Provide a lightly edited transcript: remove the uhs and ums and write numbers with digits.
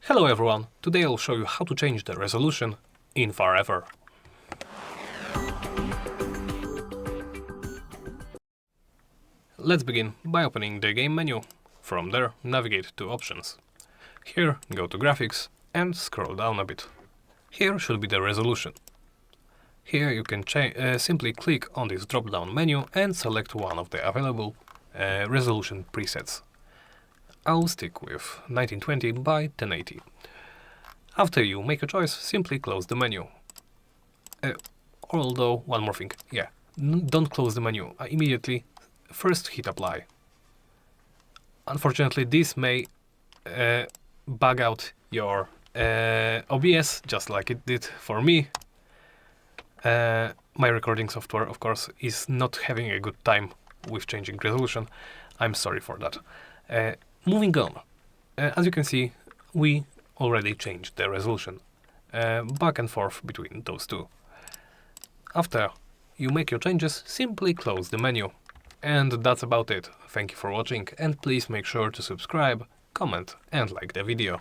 Hello everyone, today I'll show you how to change the resolution in Farever. Let's begin by opening the game menu. From there, navigate to Options. Here, go to Graphics and scroll down a bit. Here should be the resolution. Here you can simply click on this drop-down menu and select one of the available resolution presets. I'll stick with 1920 by 1080. After you make a choice, simply close the menu. Although, one more thing, don't close the menu immediately. First hit apply. Unfortunately, this may bug out your OBS, just like it did for me. My recording software, of course, is not having a good time with changing resolution. I'm sorry for that. Moving on. As you can see, we already changed the resolution back and forth between those two. After you make your changes, simply close the menu. And that's about it. Thank you for watching, and please make sure to subscribe, comment and like the video.